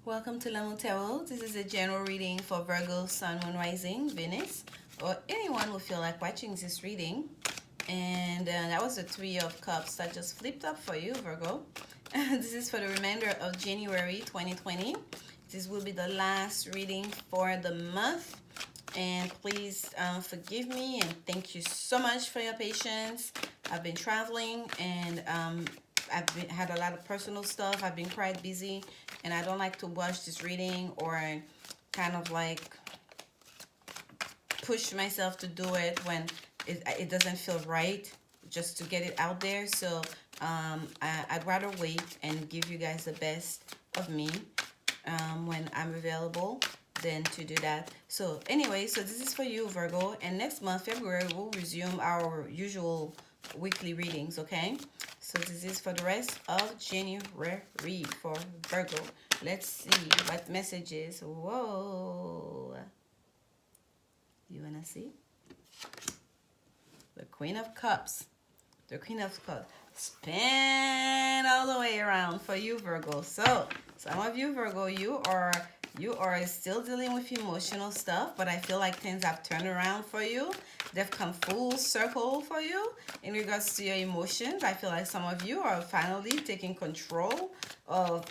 Welcome to lanmoutarot. This is a general reading for Virgo, Sun, Moon, Rising, Venus, or anyone who feel like watching this reading. And that was the Three of Cups that just flipped up for you, Virgo. This is for the remainder of January 2020. This will be the last reading for the month. And please forgive me and thank you so much for your patience. I've been traveling and had a lot of personal stuff. I've been quite busy and I don't like to watch this reading or kind of like push myself to do it when it doesn't feel right, just to get it out there. So I'd rather wait and give you guys the best of me when I'm available than to do that. So anyway, so this is for you, Virgo, and next month, February, we'll resume our usual weekly readings, okay? So this is for the rest of January for Virgo. Let's see what messages. Whoa. You wanna see? The Queen of Cups. The Queen of Cups. Spin all the way around for you, Virgo. So some of you, Virgo, you are still dealing with emotional stuff, but I feel like things have turned around for you. They've come full circle for you in regards to your emotions. I feel like some of you are finally taking control of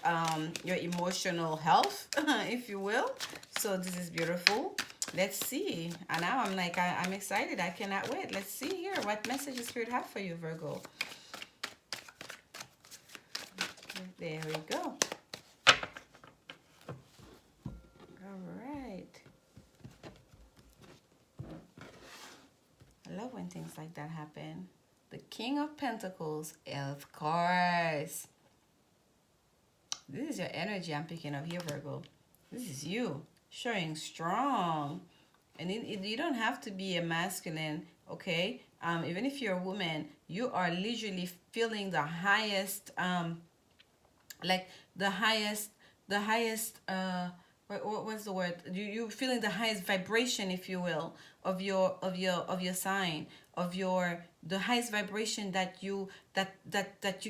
your emotional health, if you will. So this is beautiful. Let's see. And now I'm like, I'm excited. I cannot wait. Let's see here what message the Spirit have for you, Virgo. There we go. Alright. I love when things like that happen. The King of Pentacles, of course. This is your energy I'm picking up here, Virgo. This is you showing strong. And you don't have to be a masculine, okay? Even if you're a woman, you are literally feeling the highest, like the highest, what's the word? You feeling the highest vibration, if you will, of your sign, of the highest vibration that you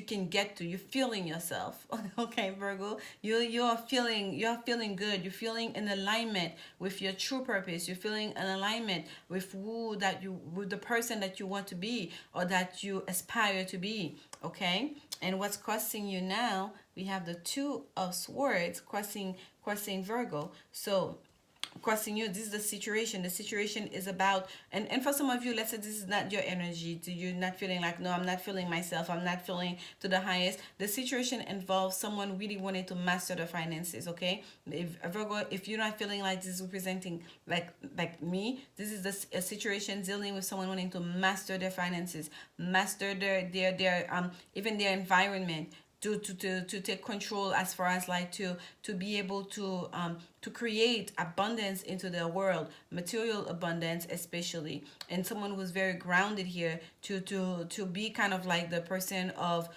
can get to. You're feeling yourself. Okay, Virgo, you're feeling good. You're feeling in alignment with your true purpose. You're feeling in alignment with with the person that you want to be or that you aspire to be. Okay, and what's costing you now? We have the Two of Swords costing Virgo. So costing you, this is the situation. The situation is about, and for some of you, let's say this is not your energy. You're not feeling like, no, I'm not feeling myself, I'm not feeling to the highest. The situation involves someone really wanting to master the finances. Okay, if Virgo, if you're not feeling like this is representing like me, this is a situation dealing with someone wanting to master their finances, master their even their environment, to take control, as far as like to be able to create abundance into the world, material abundance especially, and someone who's very grounded here to be kind of like the person of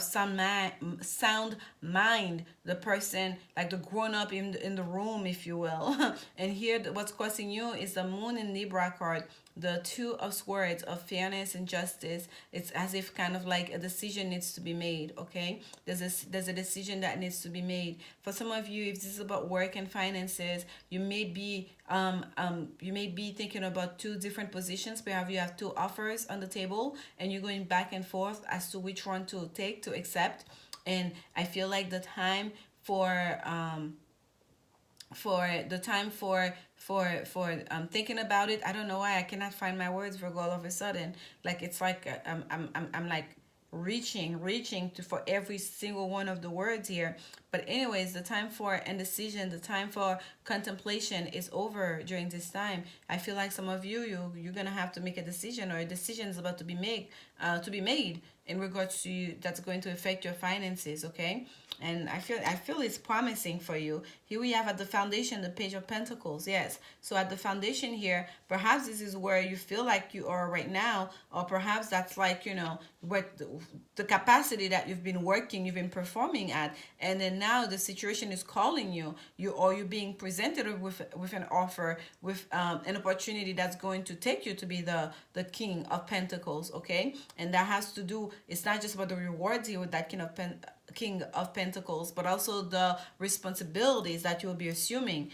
sound mind, the person like the grown up in the room, if you will. And here what's causing you is the Moon in Libra card, the Two of Swords of fairness and justice. It's as if kind of like a decision needs to be made. Okay, there's a decision that needs to be made. For some of you, if this is about work and finances, you may be thinking about two different positions. Perhaps you have two offers on the table and you're going back and forth as to which one to take, to accept. And I feel like the time for thinking about it. I don't know why I cannot find my words, Virgo, all of a sudden. Like it's like I'm like reaching to for every single one of the words here. But anyways, the time for indecision, the time for contemplation is over during this time. I feel like some of you're gonna have to make a decision, or a decision is about to be made in regards to you, that's going to affect your finances. Okay, and I feel it's promising for you. Here we have at the foundation the Page of Pentacles. Yes, so at the foundation here, perhaps this is where you feel like you are right now, or perhaps that's like, you know, what the capacity that you've been performing at, and then now the situation is calling you're being presented with an offer, with an opportunity that's going to take you to be the King of Pentacles. Okay, and that has to do it's not just about the rewards here with that King of Pentacles, but also the responsibilities that you'll be assuming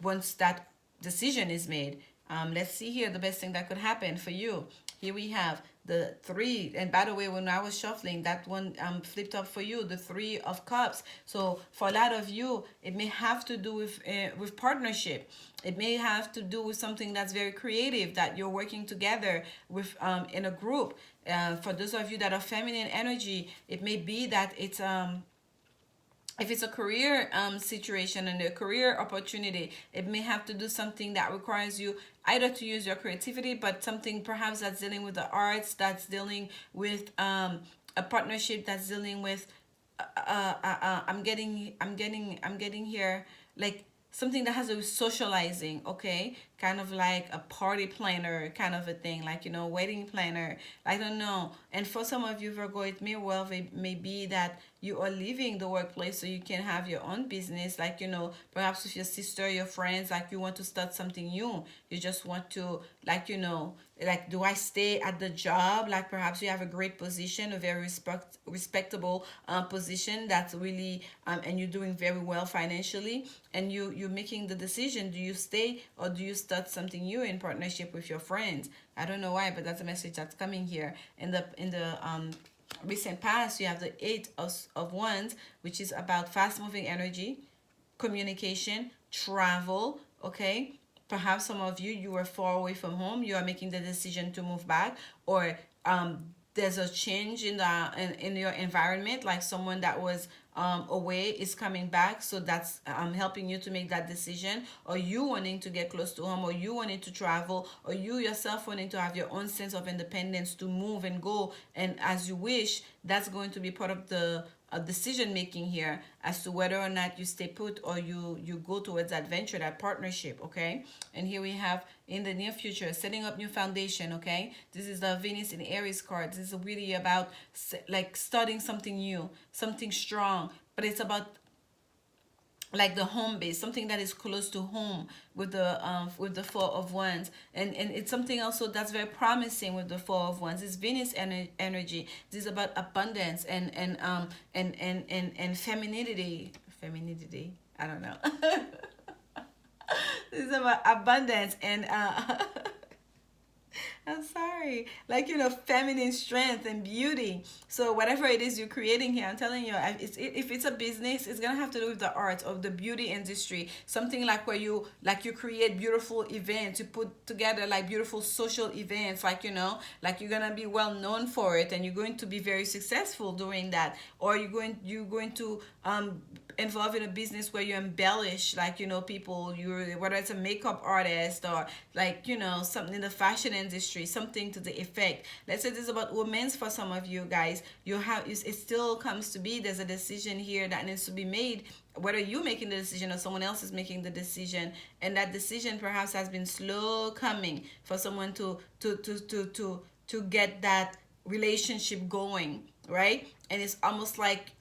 once that decision is made. Let's see here the best thing that could happen for you. Here we have the three, and by the way, when I was shuffling, that one flipped up for you, the Three of Cups. So for a lot of you, it may have to do with partnership. It may have to do with something that's very creative, that you're working together with in a group. For those of you that are feminine energy, it may be that it's if it's a career situation and a career opportunity, it may have to do something that requires you either to use your creativity, but something perhaps that's dealing with the arts, that's dealing with a partnership, that's dealing with I'm getting here like something that has to do with socializing, okay? Kind of like a party planner kind of a thing, like, you know, wedding planner. I don't know. And for some of you, Virgo, it may be that you are leaving the workplace so you can have your own business, like, you know, perhaps with your sister, your friends, like you want to start something new. You just want to, like, you know, like, do I stay at the job? Like perhaps you have a great position, a very respectable position that's really and you're doing very well financially, and you're making the decision, do you stay or do you start something new in partnership with your friends? I don't know why, but that's a message that's coming here. In the recent past, you have the Eight of Wands, which is about fast moving energy, communication, travel, okay? Perhaps some of you, you were far away from home, you are making the decision to move back, or there's a change in in your environment, like someone that was away is coming back, so that's helping you to make that decision, or you wanting to get close to home, or you wanting to travel, or you yourself wanting to have your own sense of independence to move and go and as you wish. That's going to be part of the decision making here as to whether or not you stay put or you go towards that venture, that partnership, okay? And here we have in the near future, setting up new foundation, okay? This is the Venus in Aries card. This is really about like starting something new, something strong, but it's about like the home base, something that is close to home with the Four of Wands, and it's something also that's very promising with the Four of Wands. It's Venus energy. This is about abundance and femininity. I don't know. This is about abundance and I'm sorry, like, you know, feminine strength and beauty. So whatever it is you're creating here, I'm telling you, if it's a business, it's gonna have to do with the art of the beauty industry. Something like where you create beautiful events, you put together like beautiful social events, like, you know, like you're gonna be well known for it, and you're going to be very successful doing that. Or you're going to involved in a business where you embellish, like, you know, people, whether it's a makeup artist or like, you know, something in the fashion industry, something to the effect. Let's say this is about women's. For some of you guys, it still comes to be, there's a decision here that needs to be made, whether you're making the decision or someone else is making the decision, and that decision perhaps has been slow coming for someone to get that relationship going, right? And it's almost like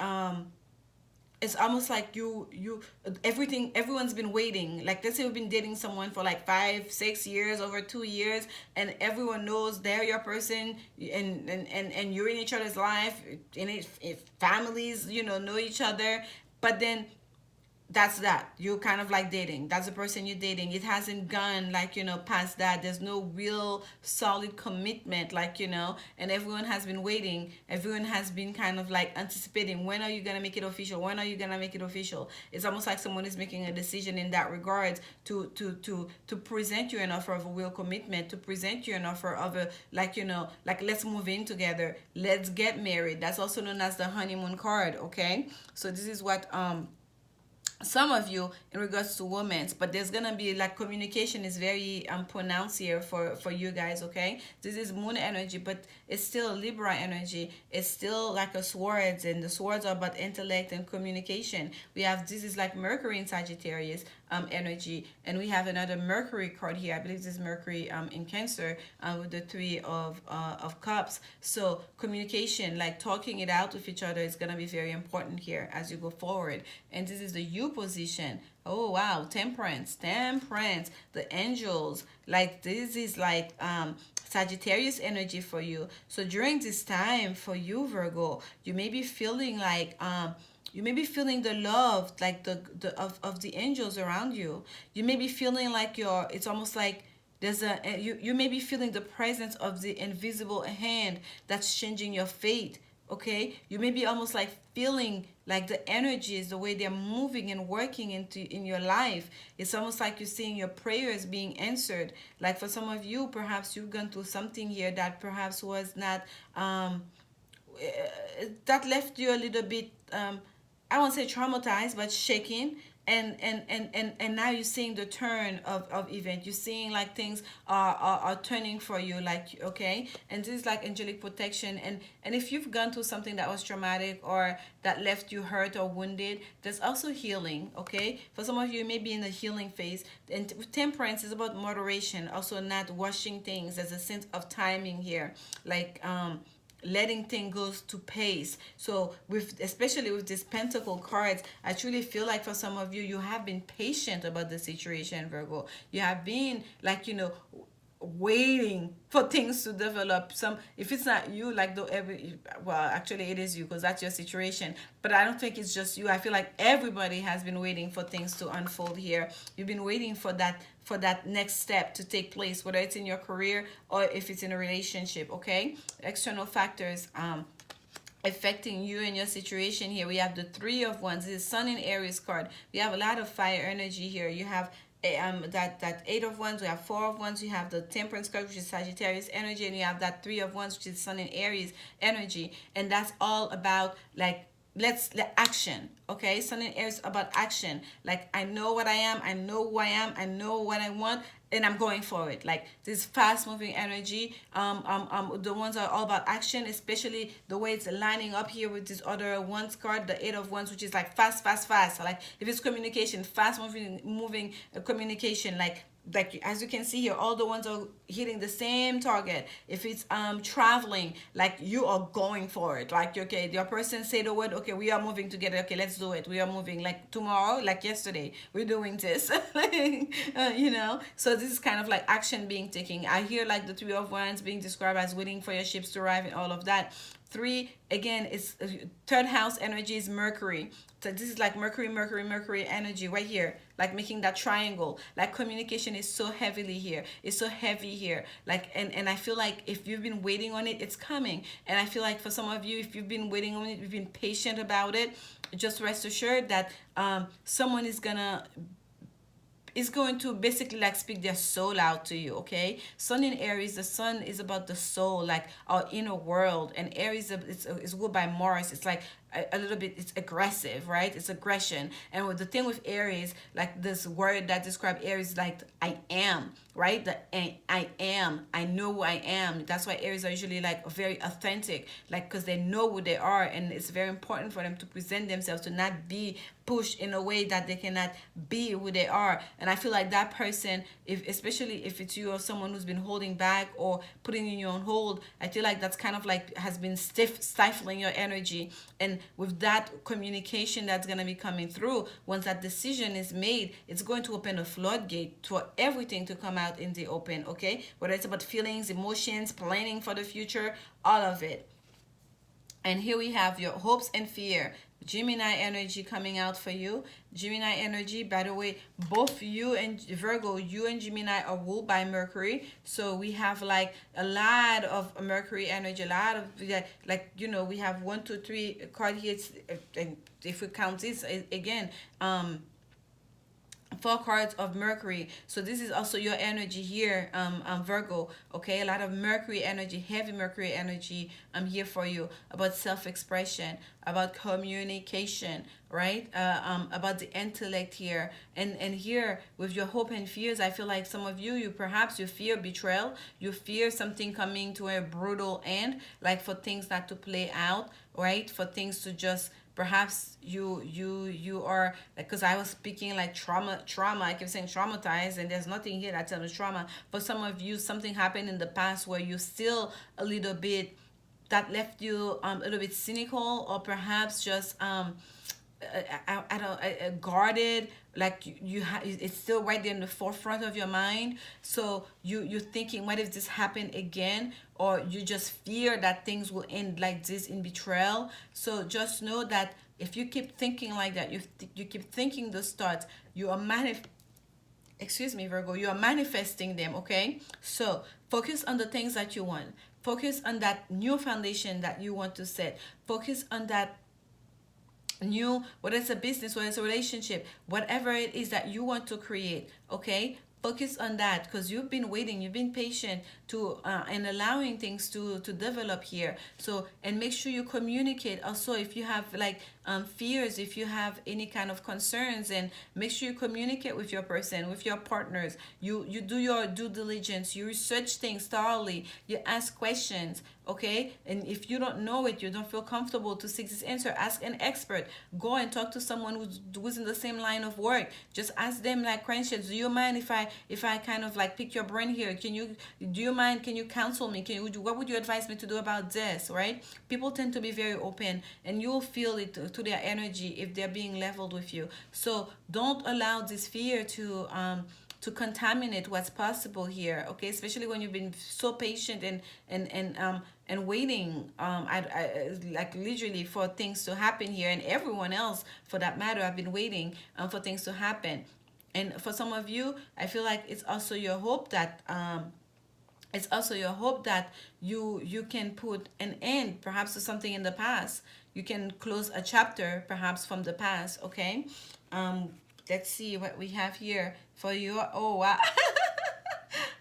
everyone's been waiting. Like, let's say we've been dating someone for like 5-6 years, over 2 years, and everyone knows they're your person, and you're in each other's life, and if families, you know each other, but then that's that. You're kind of like dating. That's the person you're dating. It hasn't gone, like, you know, past that. There's no real solid commitment, like, you know, and everyone has been waiting. Everyone has been kind of like anticipating, when are you going to make it official? When are you going to make it official? It's almost like someone is making a decision in that regard to present you an offer of a real commitment, to present you an offer of a, like, you know, like, let's move in together. Let's get married. That's also known as the honeymoon card, okay? So this is what some of you in regards to women, but there's gonna be like communication is very pronounced here for you guys, okay? This is moon energy, but it's still Libra energy. It's still like a swords, and the swords are about intellect and communication. We have, this is like Mercury in Sagittarius. energy. And we have another Mercury card here. I believe this is Mercury in Cancer, with the Three of Cups. So communication, like talking it out with each other, is going to be very important here as you go forward. And this is the U position. Oh wow, temperance, the angels. Like this is like Sagittarius energy for you. So during this time for you, Virgo, you may be feeling like you may be feeling the love, like of the angels around you. You may be feeling like it's almost like there's you may be feeling the presence of the invisible hand that's changing your fate. Okay, you may be almost like feeling like the energies, the way they're moving and working in your life. It's almost like you're seeing your prayers being answered. Like for some of you, perhaps you've gone through something here that perhaps was not that left you a little bit I won't say traumatized, but shaken. And now you're seeing the turn of event. You're seeing like things are turning for you, like okay. And this is like angelic protection. And if you've gone through something that was traumatic or that left you hurt or wounded, there's also healing. Okay, for some of you, you may be in the healing phase. And temperance is about moderation, also not washing things. There's a sense of timing here, like letting things go to pace. So with, especially with these pentacle cards, I truly feel like for some of you, you have been patient about the situation, Virgo. You have been like, waiting for things to develop. Some, if it's not you, like the every, well, actually it is you, because that's your situation, but I don't think it's just you. I feel like everybody has been waiting for things to unfold here. You've been waiting for that next step to take place, whether it's in your career or if it's in a relationship. Okay, external factors affecting you and your situation here. We have the Three of Wands. This is Sun in Aries card. We have a lot of fire energy here. You have that Eight of Wands. We have Four of Wands. You have the Temperance card, which is Sagittarius energy, and you have that Three of Wands, which is Sun in Aries energy. And that's all about like action. Okay, Sun in Aries about action. Like I know what I am, I know who I am, I know what I want, and I'm going for it. Like this fast moving energy. The ones are all about action, especially the way it's lining up here with this other Wands card, the Eight of Wands, which is like fast, fast, fast. So like if it's communication, fast moving communication, like as you can see here, all the ones are hitting the same target. If it's traveling, like you are going for it. Like okay, your person say the word, okay, we are moving together, okay, let's do it. We are moving, like tomorrow, like yesterday, we're doing this. So this is kind of like action being taken. I hear like the Three of Wands being described as waiting for your ships to arrive and all of that. Three, again, is third house energy is Mercury. So this is like Mercury energy right here, like making that triangle. Like communication is so heavily here. It's so heavy here. Like and I feel like if you've been waiting on it, it's coming. And I feel like for some of you, if you've been waiting on it, you've been patient about it, just rest assured that someone is going to basically like speak their soul out to you. Okay, Sun in Aries, the sun is about the soul, like our inner world. And Aries is ruled by Mars. It's like a little bit, it's aggressive, right? It's aggression. And with the thing with Aries, like this word that describes Aries, like I am, right? The I am, I know who I am. That's why Aries are usually like very authentic, like because they know who they are. And it's very important for them to present themselves, to not be pushed in a way that they cannot be who they are. And I feel like that person, if especially if it's you or someone who's been holding back or putting you on hold, I feel like that's kind of like has been stifling your energy. And with that communication that's going to be coming through, once that decision is made, it's going to open a floodgate for everything to come out in the open. Okay, whether it's about feelings, emotions, planning for the future, all of it. And here we have your hopes and fear. Gemini energy coming out for you. Gemini energy, by the way, both you and Virgo, you and Gemini are ruled by Mercury. So we have like a lot of Mercury energy, a lot of like, we have 1, 2, 3 card here. And if we count this again, 4 cards of Mercury. So this is also your energy here, Virgo. Okay, a lot of Mercury energy, heavy Mercury energy. I'm here for you, about self-expression, about communication, right? About the intellect here. And here with your hope and fears, I feel like some of you perhaps you fear betrayal. You fear something coming to a brutal end, like for things not to play out, right? For things to just Perhaps you are like, because I was speaking like trauma. I keep saying traumatized, and there's nothing here that tells me trauma. For some of you, something happened in the past where you're still a little bit, that left you a little bit cynical, or perhaps just I don't guarded, like it's still right there in the forefront of your mind. So you're thinking, what if this happened again? Or you just fear that things will end like this in betrayal. So just know that if you keep thinking like that, you keep thinking those thoughts, you are excuse me, Virgo, you are manifesting them. Okay, so focus on the things that you want. Focus on that new foundation that you want to set. Focus on that new, whether it's a business, whether it's a relationship, whatever it is that you want to create. Okay, focus on that, because you've been waiting, you've been patient to and allowing things to develop here. So, and make sure you communicate also if you have like fears, if you have any kind of concerns, and make sure you communicate with your person, with your partners. You do your due diligence, you research things thoroughly, you ask questions. Okay, and if you don't know it, you don't feel comfortable to seek this answer, ask an expert. Go and talk to someone who's in the same line of work. Just ask them like questions. Do you mind if I kind of like pick your brain here? Do you mind, can you counsel me? What would you advise me to do about this? Right, people tend to be very open, and you will feel it to their energy if they're being leveled with you. So don't allow this fear to contaminate what's possible here. Okay, especially when you've been so patient and waiting, like literally for things to happen here, and everyone else for that matter have been waiting for things to happen. And for some of you, I feel like it's also your hope that you can put an end perhaps to something in the past. You can close a chapter perhaps from the past. Okay, let's see what we have here for you. Oh wow.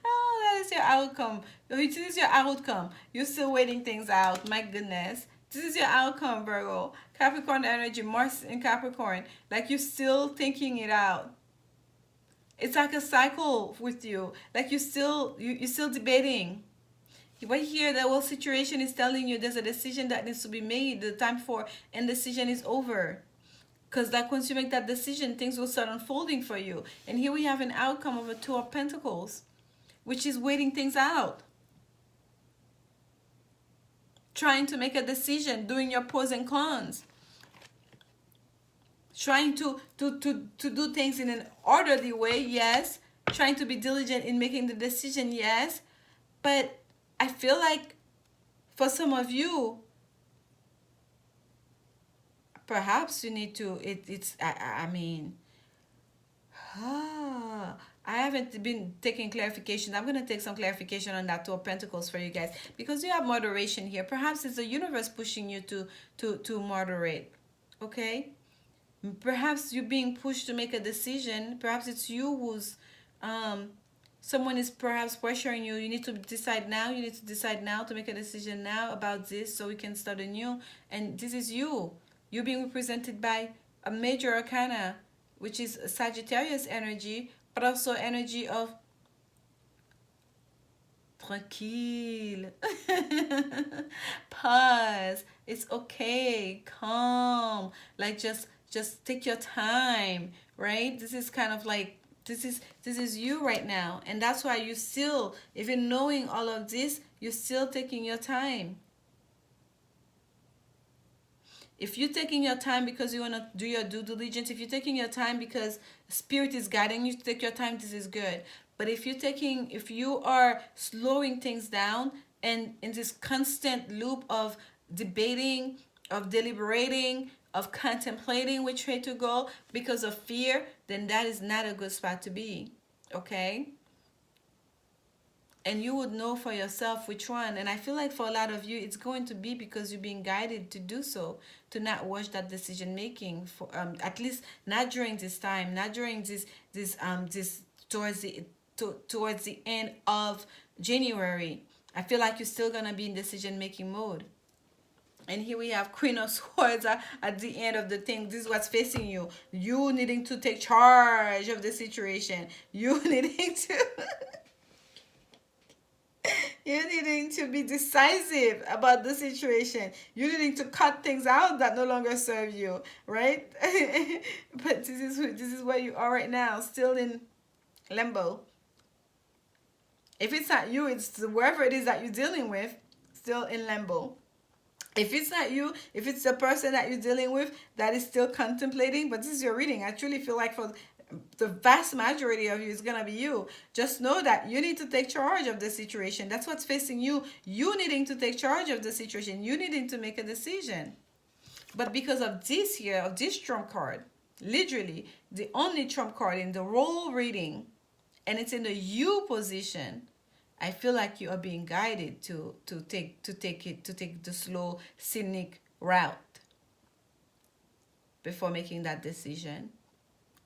Oh, that is your outcome. This is your outcome. You're still waiting things out. My goodness. This is your outcome, Virgo. Capricorn energy, Mars in Capricorn. Like you're still thinking it out. It's like a cycle with you. Like you're still debating. But here the whole situation is telling you there's a decision that needs to be made. The time for indecision is over. Because like once you make that decision, things will start unfolding for you. And here we have an outcome of a Two of Pentacles, which is waiting things out. Trying to make a decision, doing your pros and cons. Trying to do things in an orderly way, yes. Trying to be diligent in making the decision, yes. But I feel like for some of you, perhaps you need to, I mean, I haven't been taking clarification. I'm going to take some clarification on that Two of Pentacles for you guys, because you have moderation here. Perhaps it's the universe pushing you to moderate. Okay, perhaps you're being pushed to make a decision. Perhaps it's you who's someone is perhaps pressuring you. You need to decide now. You need to decide now to make a decision now about this so we can start anew. And this is you. You're being represented by a major arcana, which is Sagittarius energy, but also energy of tranquille. Pause. It's okay. Calm. Like just take your time, right? This is kind of like this is you right now, and that's why you still, even knowing all of this, you're still taking your time. If you're taking your time because you want to do your due diligence, if you're taking your time because spirit is guiding you to take your time, this is good. But if you are slowing things down and in this constant loop of debating, of deliberating, of contemplating which way to go because of fear, then that is not a good spot to be. Okay? And you would know for yourself which one. And I feel like for a lot of you, it's going to be because you're being guided to do so, to not rush that decision making. For at least not during this time, not during this towards the end of January. I feel like you're still gonna be in decision making mode. And here we have Queen of Swords at the end of the thing. This is what's facing you. You needing to take charge of the situation. You needing to You're needing to be decisive about the situation. You're needing to cut things out that no longer serve you, right? But this is where you are right now, still in limbo. If it's not you, it's wherever it is that you're dealing with, still in limbo. If it's not you, if it's the person that you're dealing with that is still contemplating, but this is your reading, I truly feel like for the vast majority of you, it's gonna be you. Just know that you need to take charge of the situation. That's what's facing you. You needing to take charge of the situation. You needing to make a decision. But because of this here, of this trump card, literally the only trump card in the whole reading, and it's in the you position, I feel like you are being guided to take the slow scenic route before making that decision.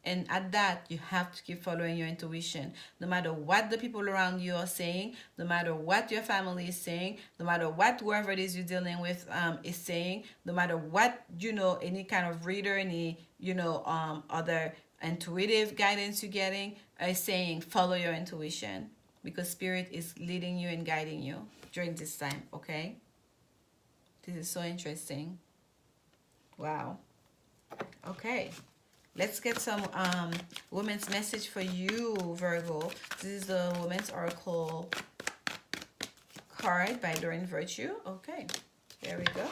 And at that, you have to keep following your intuition. No matter what the people around you are saying, no matter what your family is saying, no matter what whoever it is you're dealing with is saying, no matter what, any kind of reader, any, other intuitive guidance you're getting, is saying, follow your intuition. Because Spirit is leading you and guiding you during this time, okay? This is so interesting. Wow. Okay. Let's get some women's message for you, Virgo. This is the Women's Oracle card by Doreen Virtue. Okay, there we go.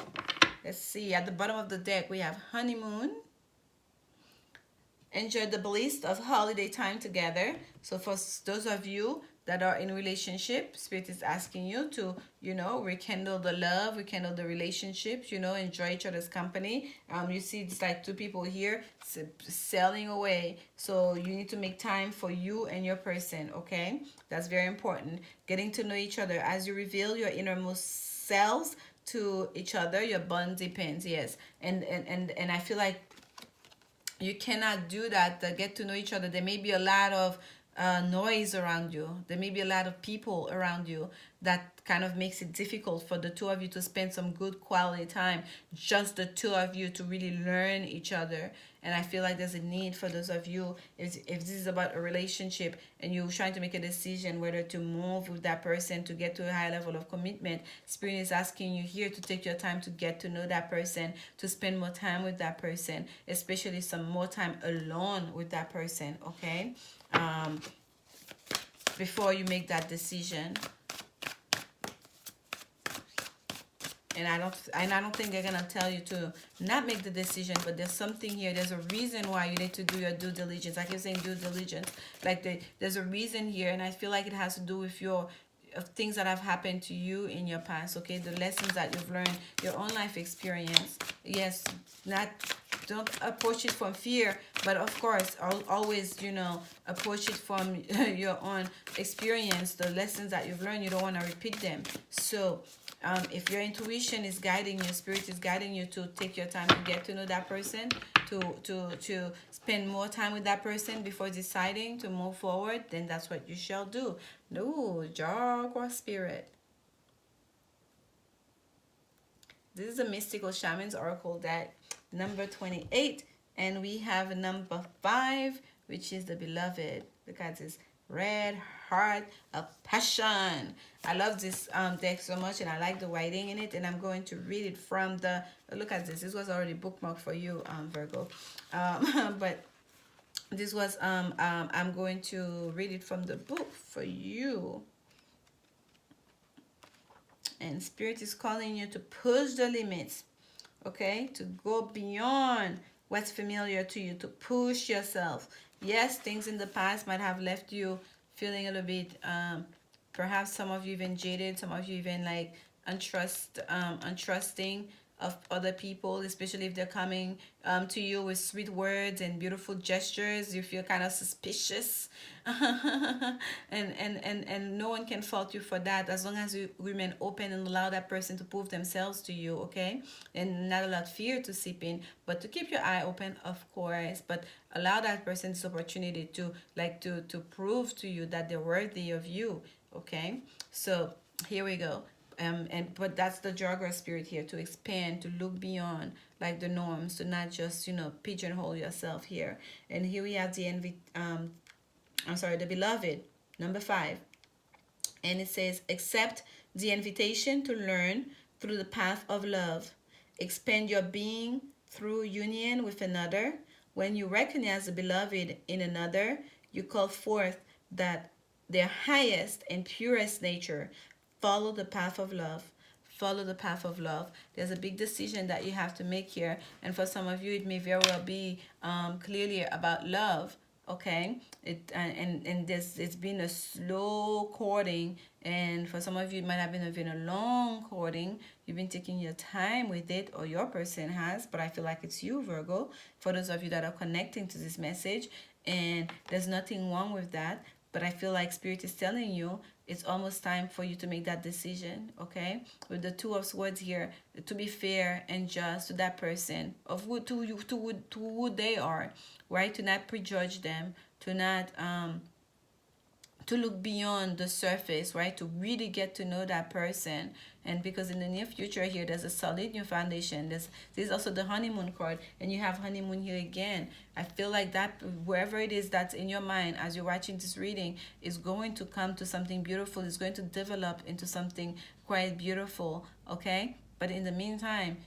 Let's see. At the bottom of the deck, we have honeymoon. Enjoy the bliss of holiday time together. So for those of you that are in relationship, Spirit is asking you to, rekindle the love, rekindle the relationships, enjoy each other's company. You see it's like two people here sailing away. So you need to make time for you and your person, okay? That's very important. Getting to know each other. As you reveal your innermost selves to each other, your bond depends, yes. And I feel like you cannot do that, get to know each other. There may be a lot of noise around you. There may be a lot of people around you that kind of makes it difficult for the two of you to spend some good quality time, just the two of you, to really learn each other. And I feel like there's a need for those of you, if this is about a relationship and you're trying to make a decision whether to move with that person to get to a high level of commitment, Spirit is asking you here to take your time to get to know that person, to spend more time with that person, especially some more time alone with that person, okay? Before you make that decision. And I don't think they're gonna tell you to not make the decision, but there's something here. There's a reason why you need to do your due diligence. I keep saying due diligence. Like there's a reason here, and I feel like it has to do with of things that have happened to you in your past, okay? The lessons that you've learned, your own life experience. Yes, don't approach it from fear, but of course, always, approach it from your own experience. The lessons that you've learned, you don't want to repeat them. So if your intuition is guiding you, Spirit is guiding you to take your time to get to know that person, to spend more time with that person before deciding to move forward, then that's what you shall do. No, Jaguar Spirit. This is a Mystical Shaman's Oracle deck, number 28, and we have number 5, which is the Beloved. Look at this red heart of passion. I love this deck so much, and I like the writing in it, and I'm going to read it from the, look at this was already bookmarked for you, Virgo, but this was I'm going to read it from the book for you. And Spirit is calling you to push the limits, okay? To go beyond what's familiar to you, to push yourself. Yes, things in the past might have left you feeling a little bit, perhaps some of you even jaded, some of you even like untrusting of other people, especially if they're coming to you with sweet words and beautiful gestures. You feel kind of suspicious. and no one can fault you for that, as long as you remain open and allow that person to prove themselves to you, okay? And not allow fear to seep in, but to keep your eye open, of course, but allow that person this opportunity to prove to you that they're worthy of you, okay? So here we go. But that's the Jaguar Spirit here, to expand, to look beyond like the norms, to not just pigeonhole yourself here. And here we have the Beloved, number 5. And it says, accept the invitation to learn through the path of love. Expand your being through union with another. When you recognize the beloved in another, you call forth that their highest and purest nature. Follow the path of love. Follow the path of love. There's a big decision that you have to make here, and for some of you it may very well be clearly about love. Okay, and this, it's been a slow courting, and for some of you it might have been a long courting. You've been taking your time with it, or your person has, but I feel like it's you, Virgo, for those of you that are connecting to this message. And there's nothing wrong with that, but I feel like Spirit is telling you it's almost time for you to make that decision. Okay, with the Two of Swords here, to be fair and just to that person, of who to you, to who they are, right? To not prejudge them, to not to look beyond the surface, right? To really get to know that person. And because in the near future here, there's a solid new foundation. There's also the honeymoon card, and you have honeymoon here again. I feel like that wherever it is that's in your mind as you're watching this reading is going to come to something beautiful. It's going to develop into something quite beautiful, okay? But in the meantime,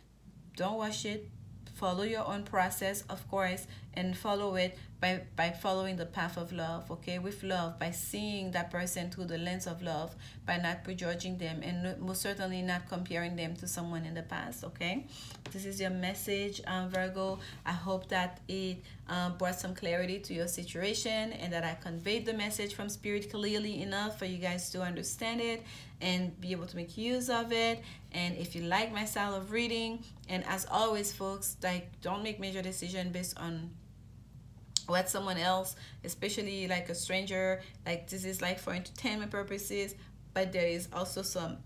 don't rush it. Follow your own process, of course, and follow it by following the path of love, okay? With love, by seeing that person through the lens of love, by not prejudging them, and most certainly not comparing them to someone in the past, okay? This is your message, Virgo. I hope that it brought some clarity to your situation, and that I conveyed the message from Spirit clearly enough for you guys to understand it and be able to make use of it. And if you like my style of reading, and as always, folks, like, don't make major decision based on what someone else, especially like a stranger, like, this is like for entertainment purposes, but there is also some,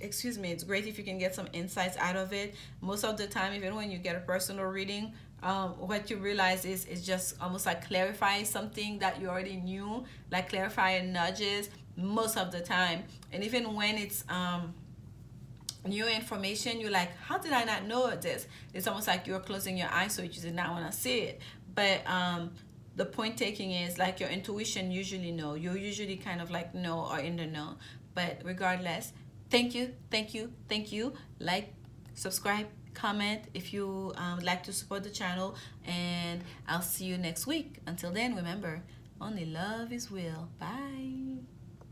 excuse me, it's great if you can get some insights out of it. Most of the time, even when you get a personal reading, what you realize is it's just almost like clarifying something that you already knew, like clarifying nudges most of the time. And even when it's new information, you're like, how did I not know this? It's almost like you're closing your eyes so you did not want to see it. But the point taking is, like, your intuition usually know. You usually kind of like know, or in the know. But regardless, thank you, thank you, thank you. Like, subscribe, comment if you would like to support the channel, and I'll see you next week. Until then, remember, only love is real. Bye.